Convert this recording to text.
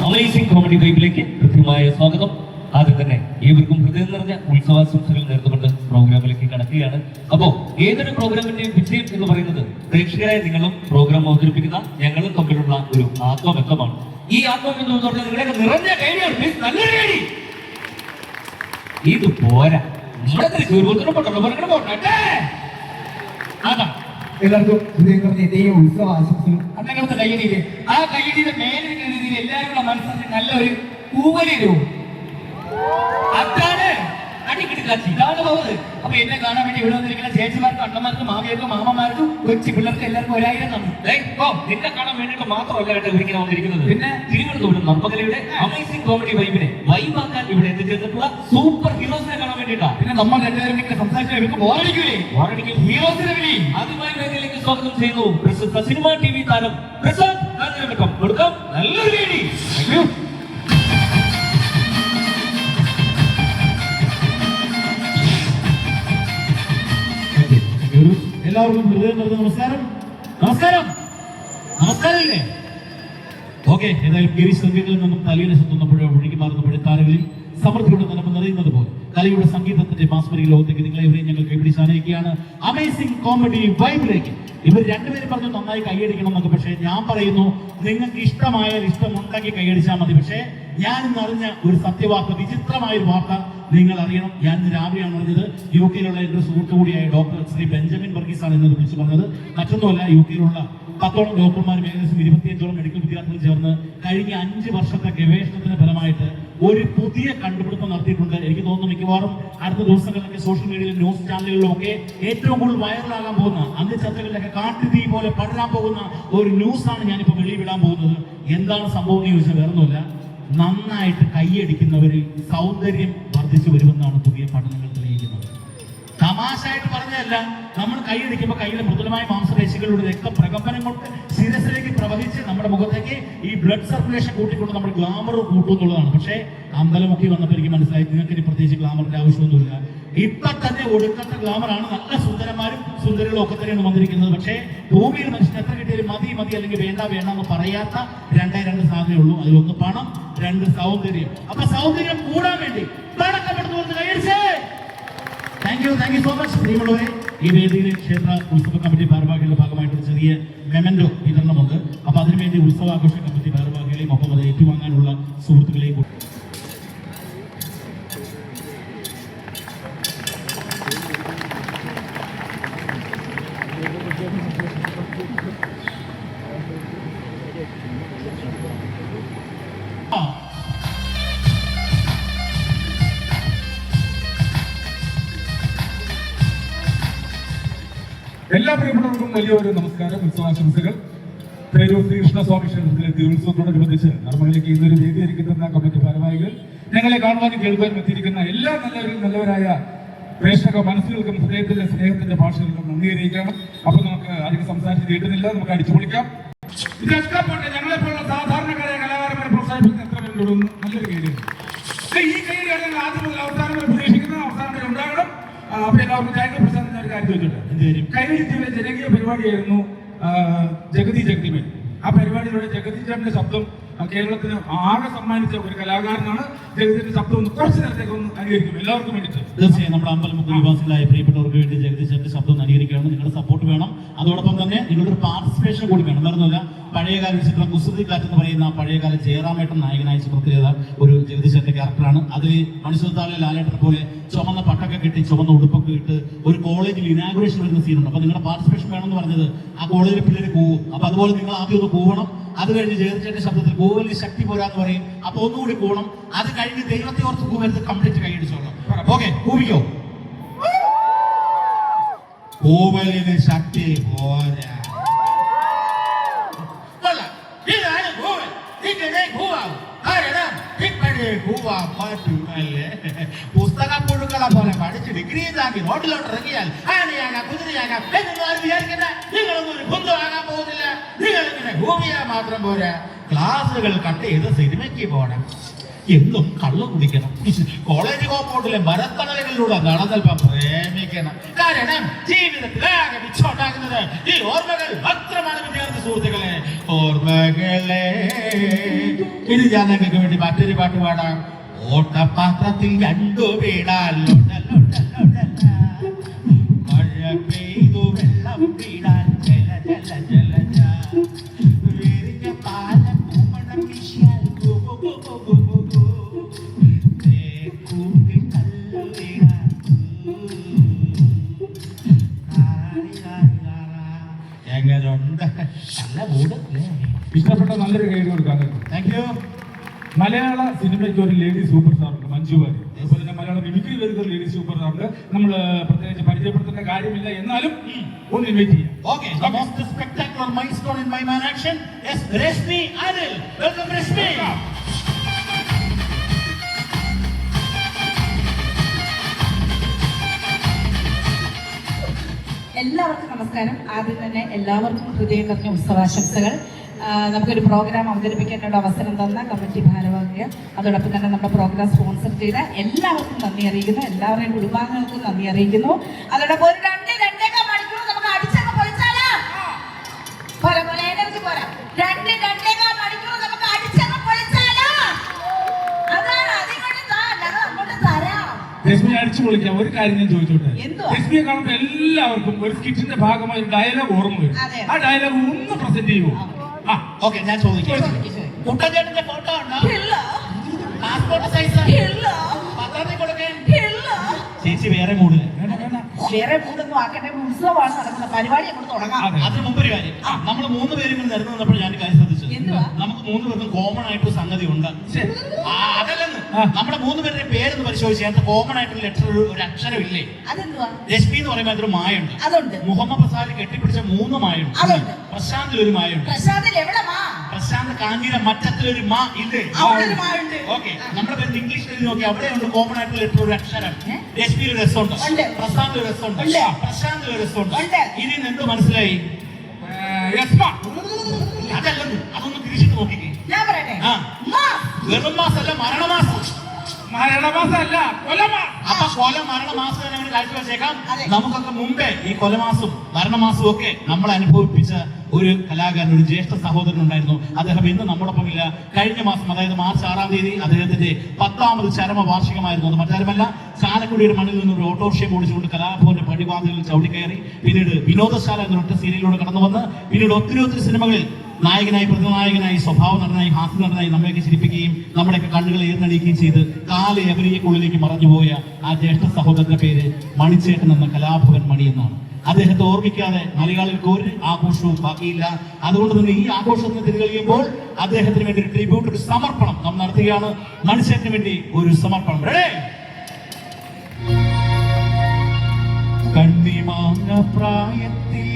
Amazing comedy വൈബിലേക്ക് കൃത്യമായ സ്വാഗതം. ആദ്യം തന്നെ ഏവർക്കും ഹൃദയം നിറഞ്ഞ ഉത്സവാശംസകൾ നേർന്നുകൊണ്ട് പ്രോഗ്രാമിലേക്ക് കടക്കുകയാണ്. അപ്പോ ഏതൊരു പ്രോഗ്രാമിന്റെയും വിജയം എന്ന് പറയുന്നത് പ്രേക്ഷകരായ നിങ്ങളും പ്രോഗ്രാം അവതരിപ്പിക്കുന്ന ഞങ്ങളും തമ്മിലുള്ള ഒരു ആത്മബന്ധമാണ്. ഈ ആത്മബന്ധം എന്ന് പറഞ്ഞാൽ നിങ്ങളുടെ നിറഞ്ഞ കൈഡിയാണ്. ഇത് പോരാ, അതാ എല്ലാവർക്കും ഹൃദയം നിറഞ്ഞ ഉത്സവ ആശംസകൾ. അങ്ങനത്തെ കയ്യടിയില് ആ കയ്യടിയുടെ മേലെ രീതിയിൽ എല്ലാവരുടെ മനസ്സിൽ നല്ലൊരു കൂവലും അതാണ് അടിക്കിടിക്കാച്ചി. ഇതാണ് പോകുന്നത്. അപ്പൊ എന്നെ കാണാൻ വേണ്ടി ഇവിടെ വന്നിരിക്കുന്ന ചേച്ചിമാർക്കും അണ്ണന്മാർക്കും മാമിയർക്കും മാമന്മാർക്കും കൊച്ചു പിള്ളേർക്കും എല്ലാവർക്കും 1000 നന്ദി. നിന്നെ കാണാൻ വേണ്ടിയിട്ട് മാത്രമല്ല ഇങ്ങനെ വന്നിരിക്കുന്നത്. പിന്നെ തിരുവനന്തപുരം നർമ്മകലയുടെ അമേസിംഗ് കോമഡി വൈബിനെ വൈബാക്കാൻ ഇവിടെ എത്തിച്ചേർന്നിട്ടുള്ള സൂപ്പർ ഹീറോസിനെ കാണാൻ വേണ്ടിയിട്ടാണ്. പിന്നെ നമ്മൾ രണ്ടുപേരും ഇങ്ങനെ സംസാരിച്ചാൽ ഇവർക്ക് ബോറടിക്കൂലേ? ഹീറോസിനെ വിളി. ആദ്യമായി വേദിയിലേക്ക് സ്വാഗതം ചെയ്യുന്നു പ്രസിദ്ധ സിനിമ TV താരം പ്രസാദ് രാജനടക്കം. കൊടുക്കാം നല്ലൊരു വേദി. എല്ലാവർക്കും ഹൃദയം നിറഞ്ഞ നമസ്കാരം. നമസ്കാരം. നമസ്കാരമില്ലേ? ഓക്കെ, ഏതായാലും ഗിരീഷ് സംഗീതത്തിൽ നിന്നും തലയിലെ സുത്തുന്നപ്പോഴോ ഒഴുകി മാറുന്നപ്പോഴും താരകളിൽ സമൃദ്ധിയുടെ നിലം നിറയുന്നത് പോലെ കലയുടെ സംഗീതത്തിന്റെ മാസ്മരിക ലോകത്തേക്ക് നിങ്ങളെവരെയും ഞങ്ങൾ കൈപിടിച്ച് ആനയിക്കുകയാണ് അമേസിംഗ് കോമഡി വൈബിലേക്ക്. ഇവർ രണ്ടുപേരും പറഞ്ഞു നന്നായി കൈയടിക്കണം എന്നൊക്കെ. പക്ഷേ ഞാൻ പറയുന്നു, നിങ്ങൾക്ക് ഇഷ്ടമുണ്ടെങ്കിൽ കൈയടിച്ചാൽ മതി. പക്ഷേ ഞാൻ ഇന്ന് അറിഞ്ഞ ഒരു സത്യവാർത്ത, വിചിത്രമായ ഒരു വാർത്ത നിങ്ങൾ അറിയണം. ഞാൻ ഇന്ന് രാവിലെയാണ് അറിഞ്ഞത്. UK എന്റെ സുഹൃത്തു കൂടിയായ ഡോക്ടർ ശ്രീ ബെഞ്ചമിൻ വർഗീസ് ആണ് ഇന്നത് വിളിച്ചു പറഞ്ഞത്. മറ്റൊന്നുമല്ല, UK 10ഓളം ഡോക്ടർമാരും ഏകദേശം 25ഓളം മെഡിക്കൽ വിദ്യാർത്ഥികൾ ചേർന്ന് കഴിഞ്ഞ 5 വർഷത്തെ ഗവേഷണത്തിന്റെ ഫലമായിട്ട് ഒരു പുതിയ കണ്ടുപിടുത്തം നടത്തിയിട്ടുണ്ട്. എനിക്ക് തോന്നുന്നു മിക്കവാറും അടുത്ത ദിവസങ്ങളിലൊക്കെ സോഷ്യൽ മീഡിയയിലും ന്യൂസ് ചാനലുകളിലും ഒക്കെ ഏറ്റവും കൂടുതൽ വൈറലാകാൻ പോകുന്ന, അന്ത്യ ചർച്ചകളിലൊക്കെ കാട്ടുതീ പോലെ പടരാൻ പോകുന്ന ഒരു ന്യൂസാണ് ഞാനിപ്പോൾ വെളിവിടാൻ പോകുന്നത്. എന്താണ് സംഭവം എന്ന് ചോദിച്ചാൽ വേറൊന്നുമില്ല, നന്നായിട്ട് കൈയടിക്കുന്നവരിൽ സൗന്ദര്യം വർദ്ധിച്ചു വരുമെന്നാണ് പുതിയ പഠനങ്ങൾ തെളിയിക്കുന്നത്. തമാശയായിട്ട് പറഞ്ഞതല്ല. നമ്മൾ കൈയടിക്കുമ്പോൾ കയ്യിലെ മൃദുലമായ മാംസപേശികളുടെ രക്തപ്രകമ്പനം കൊണ്ട് ശിരസിലേക്ക് പ്രവഹിച്ച് നമ്മുടെ മുഖത്തേക്ക് ഈ ബ്ലഡ് സർക്കുലേഷൻ കൂട്ടിക്കൊണ്ട് നമ്മൾ ഗ്ലാമർ കൂട്ടും എന്നുള്ളതാണ്. പക്ഷേ അമ്പലമുഖി വന്നപ്പോൾ എനിക്ക് മനസ്സിലായി, നിങ്ങൾക്ക് ഇനി പ്രത്യേകിച്ച് ഗ്ലാമറിന്റെ ആവശ്യമൊന്നുമില്ല. ഇപ്പൊ തന്നെ ഒടുക്കത്തെ ഗ്ലാമറാണ്. നല്ല സുന്ദരന്മാരും സുന്ദരികളും ഒക്കെ തന്നെയാണ് വന്നിരിക്കുന്നത്. പക്ഷേ ഭൂമിയിൽ മനുഷ്യൻ എത്ര കിട്ടിയാലും മതി അല്ലെങ്കിൽ വേണ്ട എന്ന് പറയാത്ത രണ്ട് സാധനമേ ഉള്ളൂ. അതിലൊന്ന് പണം, 2 സൗന്ദര്യം. അപ്പൊ സൗന്ദര്യം കൂടാൻ വേണ്ടി പടക്കപ്പെടുന്നു. കൈയടിച്ചേ. Thank you so much. പ്രിയമുള്ളവരെ, ഈ വേദിയിൽ ക്ഷേത്ര ഉത്സവ കമ്മിറ്റി ഭാരവാഹികളുടെ ഭാഗമായിട്ട് ഒരു ചെറിയ മെമന്റോ വിതരണമുണ്ട്. അപ്പൊ അതിനുവേണ്ടി ഉത്സവാഘോഷ കമ്മിറ്റി ഭാരവാഹികളെയും ഒപ്പം അത് ഏറ്റുവാങ്ങാനുള്ള സുഹൃത്തുക്കളെയും എല്ലാ പ്രിയപ്പെട്ടവർക്കും വലിയൊരു നമസ്കാരം, ഉത്സവാശംസകൾ. പേരൂർ ശ്രീകൃഷ്ണസ്വാമി ക്ഷേത്രത്തിലെ തിരുവുത്സവത്തോടനുബന്ധിച്ച് നർമ്മകലയ്ക്ക് ഇന്നൊരു വേദി ഒരുക്കുന്ന കമ്മിറ്റി ഭാരവാഹികൾ, ഞങ്ങളെ കാണുവാനും കേൾക്കുവാനും എത്തിയിരിക്കുന്ന എല്ലാ നല്ലവരായ പ്രേക്ഷക മനസ്സുകൾക്കും ഹൃദയത്തിന്റെ സ്നേഹത്തിന്റെ ഭാഷകൾക്കും നന്ദി അറിയിക്കണം. അപ്പൊ നമുക്ക് അധികം സംസാരിച്ച് കേട്ടുന്നില്ല, നമുക്ക് അടിച്ചു പൊളിക്കാം. ഇതൊക്കെ പോട്ടെ, ഞങ്ങളെപ്പോലുള്ള സാധാരണക്കാരായ കലാകാരന്മാരെ പ്രോത്സാഹിപ്പിക്കുന്ന എത്ര പേരുണ്ടോ നല്ലൊരു കൈഡിയാണ്. ഈ കൈഡിയാണ് ഞങ്ങൾ ആദ്യം മുതൽ അവസാനം വരെ പ്രതീക്ഷിക്കുന്നത്. അവസാനം വരെ ഉണ്ടാകണം. അപ്പൊ എല്ലാവർക്കും താങ്ക് യു. പ്രസാദ് ഒരു കാര്യം ചോദിച്ചിട്ടുണ്ട്. കഴിഞ്ഞ ജനകീയ പരിപാടിയായിരുന്നു ജഗതിമേൽ. ആ പരിപാടിയിലൂടെ ജഗദീശന്റെ ശബ്ദം കേരളത്തിന് ആകെ സമ്മാനിച്ച ഒരു കലാകാരനാണ്. ജഗദീശന്റെ ശബ്ദം ഒന്ന് കുറച്ച് നേരത്തേക്ക് ഒന്ന് അനുകരിക്കും എല്ലാവർക്കും വേണ്ടിയിട്ട്. തീർച്ചയായും നമ്മുടെ അമ്പലമുക്ക് നിവാസികളായ പ്രിയപ്പെട്ടവർക്ക് വേണ്ടി ജഗദീശന്റെ ശബ്ദം അനുകരിക്കണം. നിങ്ങളുടെ സപ്പോർട്ട് വേണം. അതോടൊപ്പം തന്നെ നിങ്ങളുടെ പാർട്ടിസിപ്പേഷൻ കൂടി വേണം. വേറൊന്നുമില്ല, പഴയകാല ചിത്രം കുസൃതിക്കാറ്റ് എന്ന് പറയുന്ന പഴയകാല ജയറാമേട്ടൻ നായകനായ ചിത്രത്തിലേത ഒരു ജഗദീശന്റെ ക്യാരക്ടറാണ്. അതിൽ മണിസുത്താലെ ലാലേട്ടനെ പോലെ ചുമന്ന പട്ടൊക്കെ കെട്ടി ചുമന്ന ഉടുപ്പൊക്കെ ഇട്ട് ഒരു കോളേജിൽ ഇനാഗുറേഷൻ വരുന്ന സീനുണ്ട്. അപ്പൊ നിങ്ങളുടെ പാർട്ടിസിപ്പേഷൻ വേണമെന്ന് പറഞ്ഞത് ആ കോളേജിലെ പിള്ളേർ കൂവും. അപ്പൊ അതുപോലെ നിങ്ങൾ ആദ്യം ഒന്ന് കൂവണം. അത് കഴിഞ്ഞ് ജഗദീശന്റെ ശബ്ദത്തിൽ കൂവലിന് ശക്തി പോരാന്ന് പറയും. അപ്പൊ ഒന്നുകൂടി കൂവണം. അത് കഴിഞ്ഞ് ദൈവത്തെ ഓർത്ത് കൂവരുത്, കംപ്ലീറ്റ് കൈയടിച്ചോളാം. ഓക്കെ, കൂവിക്കോ. കൂവലിന് ശക്തി പോരാ. പുസ്തക പുഴുക്കളെ പോലെ പഠിച്ച് ഡിഗ്രി ഇതാക്കി റോഡിലോട്ട് ഇറങ്ങിയാൽ ആനയാകാം, കുതിരയാകാം എന്നൊന്നും വിചാരിക്കണ്ട. നിങ്ങളൊന്നും ഒരു കുന്തമാകാൻ പോകുന്നില്ല. നിങ്ങളിങ്ങനെ ഭൂമിയാ മാത്രം പോരാ, ക്ലാസുകൾ കട്ട് ചെയ്ത് സിനിമയ്ക്ക് പോകണം. എന്നും കള്ളു കുടിക്കണം, കോളേജ് കോമ്പൗണ്ടിലെ മരത്തണലുകളിലൂടെ നടന്നൽപ്പം പ്രേമിക്കണം. കാരണം ജീവിതത്തിൽ ആകെ മിച്ചമുണ്ടാകുന്നത് ഈ ഓർമ്മകൾ മാത്രമാണ്. വിദ്യാർത്ഥി സുഹൃത്തുക്കളെ, ഓർമ്മകളെ. ഇനി ഞാൻ നിങ്ങൾക്ക് വേണ്ടി മറ്റൊരു പാട്ട് പാടാം. ഓട്ടപാത്രത്തിൽ രണ്ടു വീണാൽ മഴ പെയ്തു വെള്ളം വീണാൽ ജല ജല ജല വിരിഞ്ഞ പാലം പൂമണം വീശിയാൽ കൂട്ടിൽ കല്ല് വീണാൽ എങ്ങനുണ്ട്? നല്ല മൂടല്ലേ? ഇഷ്ടപ്പെട്ട നല്ലൊരു കൈ കൊടുക്കാൻ. Thank you. മലയാള സിനിമയ്ക്ക് ഒരു ലേഡി സൂപ്പർ സ്റ്റാർ ഉണ്ട്, മഞ്ജു വാര്യർ. അതുപോലെ തന്നെ മലയാള മിമിക്രി വരുന്ന ഒരു ലേഡി സൂപ്പർ സ്റ്റാർ ഉണ്ട്. നമ്മൾ പ്രത്യേകിച്ച് പരിചയപ്പെടുത്തേണ്ട കാര്യമില്ല, എന്നാലും ഒന്ന് ഇൻവൈറ്റ് ചെയ്യാം. Okay, the most spectacular milestone in my man action is Rashmi Anil. Welcome, Rashmi. എല്ലാവർക്കും നമസ്കാരം. ആദ്യം തന്നെ എല്ലാവർക്കും ഹൃദയം നിറഞ്ഞ ഉത്സവാശംസകൾ. നമുക്കൊരു പ്രോഗ്രാം അവതരിപ്പിക്കാനുള്ള അവസരം തന്ന കമ്മിറ്റി ഭാരവാഹികൾ, അതോടൊപ്പം തന്നെ നമ്മുടെ പ്രോഗ്രാം സ്പോൺസർ ചെയ്ത എല്ലാവർക്കും നന്ദി അറിയിക്കുന്നു. എല്ലാവരുടെയും കുടുംബാംഗങ്ങൾക്കും നന്ദി അറിയിക്കുന്നു. അതോടൊപ്പം ഒരു 2-2.5 മണിക്കൂർ നമുക്ക് അടിച്ചങ്ങ് പൊളിച്ചാലോ? പോരാ പോലെ എനർജി പോരാ. 2-2.5 മണിക്കൂർ നമുക്ക് അടിച്ചങ്ങ് പൊളിച്ചാലോ? അതാണ് അതിങ്ങോട്ട് ഞങ്ങൾ അങ്ങോട്ട് തരാം. രശ്മിയെ അടിച്ചു പൊളിക്കാം. ഒരു കാര്യം ഞാൻ ചോദിച്ചോട്ടെ, എന്തുവാ? രശ്മിയെ കാണുമ്പോൾ എല്ലാവർക്കും ഒരു സ്കിറ്റിന്റെ ഭാഗമായി ഒരു ഡയലോഗ് ഓർമ്മ വരും. അതെ. ആ ഡയലോഗ് ഒന്ന് പ്രസന്റ് ചെയ്യുമോ? ഓക്കെ, ഞാൻ ചോദിക്കാം. ചോദിക്ക്. കുട്ടഞ്ചേട്ടന്റെ ഫോട്ടോ ഉണ്ടോ? ഇല്ല. പാസ്പോർട്ട് സൈസ് ഇല്ല. പത്രത്തിൽ കൊടുക്കേ. ഇല്ല. ചേച്ചി വേറെ മൂടില്ല. വേറെ മൂടൊന്നും ആക്കട്ടെ, ഉത്സവമാണ് നടക്കുന്ന പരിപാടി അങ്ങോട്ട് തുടങ്ങാം. അതെ. അതിന് മുമ്പ് ഒരു കാര്യം, നമ്മൾ 3 പേരും കൂടി നിരന്ന് നിന്നപ്പോൾ ഞാൻ കാര്യം ശ്രദ്ധിച്ചു. എന്തുവാ? നമുക്ക് 3 പേർക്കും കോമൺ ആയിട്ട് സംഗതി ഉണ്ട്. അതല്ലെന്ന്, നമ്മുടെ 3 പേരുടെ പേരെന്ന് പരിശോധിച്ച് അതിനകത്ത് കോമൺ ആയിട്ടുള്ള ലെറ്റർ ഒരു അക്ഷരം ഇല്ലേ? അതെന്തുവാ? രശ്മി എന്ന് പറയുമ്പോൾ അതൊരു മായുണ്ട്. അതുണ്ട്. മുഹമ്മദ് പ്രസാദ് കെട്ടിപ്പിടിച്ച 3 മായുണ്ട്. അതുണ്ട്. പ്രശാന്തിൽ ഒരു മായുണ്ട്. പ്രസാദിൽ എവിടെ മാ? പ്രശാന്ത് കാഞ്ചിയുടെ മറ്റത്തിലൊരു മാ ഇല്ലേ? അവിടെ ഒരു മാ ഉണ്ട്. ഓക്കെ, നമ്മുടെ പേര് ഇംഗ്ലീഷിൽ എഴുതി നോക്കി, അവിടെയുണ്ട് കോമൺ ആയിട്ടുള്ള ലെറ്റർ ഒരു അക്ഷരം. ഏ? രശ്മിയിൽ ഒരു രസമുണ്ട്, ഉണ്ട്. പ്രശാന്തിൽ ഒരു രസമുണ്ട്, ഉണ്ട്. പ്രശാന്തിൽ ഒരു രസമുണ്ട്. ഉണ്ട്. ഇനി എന്ത് മനസ്സിലായി? യസ്മ. അതല്ലെന്ന്, അതൊന്ന് തിരിച്ചിട്ട് നോക്കിക്കേ. ഞാൻ പറയട്ടെ. ആ. മാ. വെറും മാസമല്ല, മരണമാസം. മരണമാസമല്ല, കൊലമാസം. അപ്പൊ കൊല മരണമാസം തന്നെ അങ്ങനെ കാഴ്ചവെച്ചേക്കാം. അതെ. നമുക്കൊക്കെ മുമ്പേ ഈ കൊലമാസവും മരണമാസവും ഒക്കെ നമ്മൾ അനുഭവിപ്പിച്ച ഒരു കലാകാരൻ, ഒരു ജ്യേഷ്ഠ സഹോദരൻ ഉണ്ടായിരുന്നു. അദ്ദേഹം ഇന്ന് നമ്മോടൊപ്പം ഇല്ല. കഴിഞ്ഞ മാസം, അതായത് മാർച്ച് 6-ാം തീയതി അദ്ദേഹത്തിന്റെ 10ാമത് ചരമ വാർഷികമായിരുന്നു. അത് മറ്റാരുമല്ല, ചാലക്കുടിയുടെ മണ്ണിൽ നിന്ന് ഒരു ഓട്ടോറിക്ഷ ഓടിച്ചുകൊണ്ട് കലാഭവന്റെ പടിവാതിലിൽ ചവിട്ടിക്കയറി പിന്നീട് വിനോദശാല എന്ന ഒറ്റ സീരിയലിലൂടെ കടന്നു വന്ന് പിന്നീട് ഒത്തിരി സിനിമകളിൽ നായകനായി, പ്രതിനായകനായി, സ്വഭാവ നടനായി, ഹാസ്യ നടനായി നമ്മളെയൊക്കെ ചിരിപ്പിക്കുകയും നമ്മുടെയൊക്കെ കണ്ണുകൾ ഏർന്നടിക്കുകയും ചെയ്ത് കാല എവരിയക്കുള്ളിലേക്ക് മറഞ്ഞുപോയ ആ ജ്യേഷ്ഠ സഹോദരന്റെ പേര് മണിച്ചേട്ടൻ എന്ന കലാഭവൻ മണി എന്നാണ്. അദ്ദേഹത്തെ ഓർമ്മിക്കാതെ മലയാളികൾക്ക് ഒരു ആഘോഷവും ബാക്കിയില്ല. അതുകൊണ്ട് തന്നെ ഈ ആഘോഷത്തിന് തിരികെയുമ്പോൾ അദ്ദേഹത്തിന് വേണ്ടി ഒരു ട്രിബ്യൂട്ട്, ഒരു സമർപ്പണം നാം നടത്തുകയാണ്. മണിച്ചേട്ടന് വേണ്ടി ഒരു സമർപ്പണം. കണ്ണിമാങ്ങ പ്രായത്തിൽ